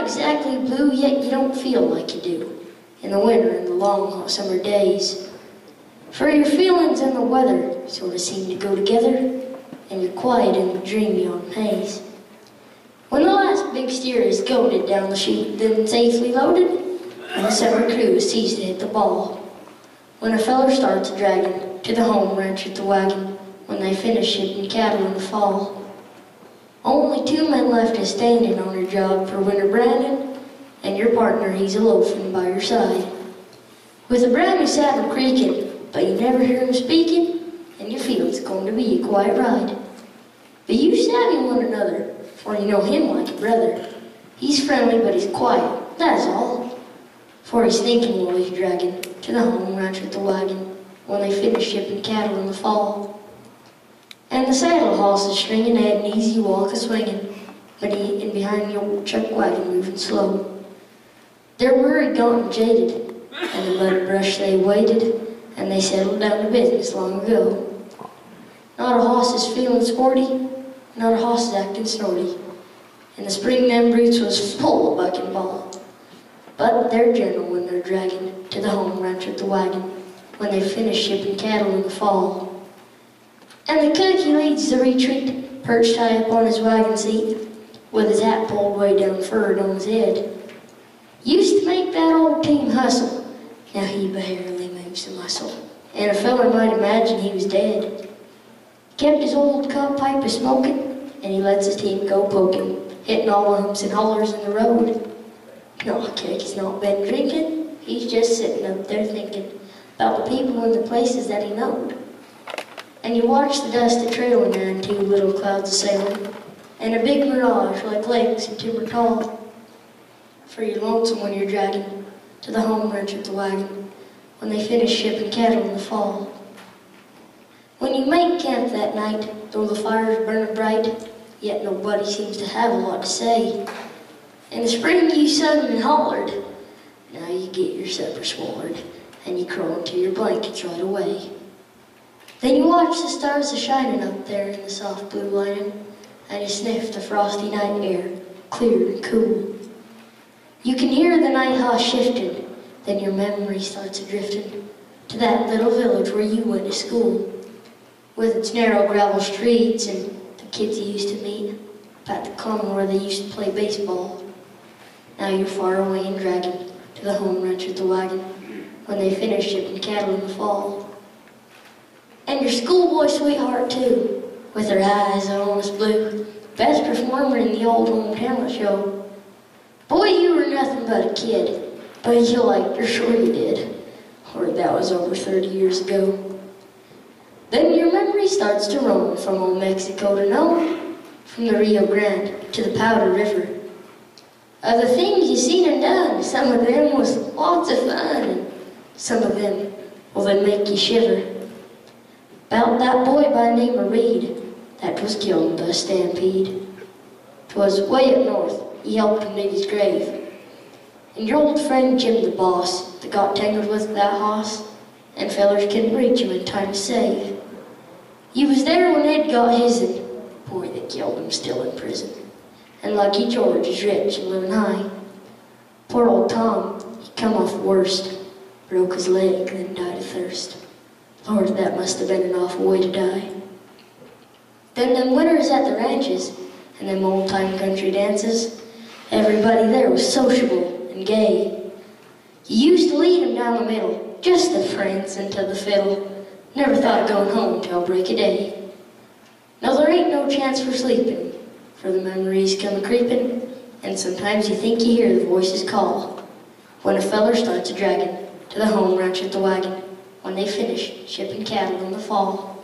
not exactly blue, yet you don't feel like you do in the winter and the long hot summer days. For your feelings and the weather sort of seem to go together, and you're quiet in the dreamy autumn haze. When the last big steer is goaded down the chute, then safely loaded, and the summer crew is seized to hit the ball. When a feller starts a draggin' to the home ranch with the wagon, when they finish shipping cattle in the fall. Only 2 men left is standing on your job for winter branding, and your partner, he's a loafing by your side. With a brand new saddle creaking, but you never hear him speaking, and you feel it's going to be a quiet ride. But you savvy one another, for you know him like a brother. He's friendly, but he's quiet, that is all. For he's thinking while he's dragging to the home ranch with the wagon, when they finish shipping cattle in the fall. And the saddle horse is stringing at an easy walk a-swinging, but he and behind the old chuck wagon moving slow. They're worried, gaunt, and jaded, and the mud brush they waded, and they settled down to business long ago. Not a hoss is feeling sporty, not a hoss is acting snorty, and the spring them brutes was full of buck and ball. But they're gentle when they're dragging to the home ranch with the wagon, when they finish shipping cattle in the fall. And the cook, he leads the retreat, perched high up on his wagon seat, with his hat pulled way down forward on his head. Used to make that old team hustle, now he barely moves a muscle, and a feller might imagine he was dead. Kept his old cob pipe a-smoking, and he lets his team go poking, hitting all the humps and hollers in the road. No, Cake has not been drinking, he's just sitting up there thinking about the people and the places that he knowed. And you watch the dust a-trailing there in 2 little clouds a-sailing, and a big mirage like lakes and timber tall. For you're lonesome when you're dragging to the home ranch with the wagon, when they finish shipping cattle in the fall. When you make camp that night, though the fire's burning bright, yet nobody seems to have a lot to say. In the spring you sung and hollered, now you get your supper swallowed, and you crawl into your blankets right away. Then you watch the stars a-shining up there in the soft blue lining, and you sniff the frosty night air, clear and cool. You can hear the night hawk shifting, then your memory starts a-drifting to that little village where you went to school, with its narrow gravel streets and the kids you used to meet, at the common where they used to play baseball. Now you're far away and dragging to the home ranch with the wagon, when they finish shipping cattle in the fall. And your schoolboy sweetheart too, with her eyes almost blue, best performer in the old home talent show. Boy, you were nothing but a kid, but you liked her, sure you did, or that was over 30 years ago. Then your memory starts to roam from old Mexico to Nome, from the Rio Grande to the Powder River. Of the things you seen and done, some of them was lots of fun, and some of them, well, they make you shiver. About that boy by name of Reed, that was killed in the stampede. 'Twas way up north, he helped him dig his grave. And your old friend Jim the boss, that got tangled with that hoss, and fellers couldn't reach him in time to save. You was there when Ed got his, and boy, they killed him still in prison. And Lucky George is rich and living high. Poor old Tom, he come off worst, broke his leg, then died of thirst. Lord, that must have been an awful way to die. Then them winters at the ranches, and them old-time country dances, everybody there was sociable and gay. You used to lead 'em down the middle, just the friends into the fiddle. Never thought of going home till break of day. Now there ain't no chance for sleeping, for the memories come a-creeping, and sometimes you think you hear the voices call, when a feller starts a-dragging to the home ranch with the wagon, when they finish shipping cattle in the fall.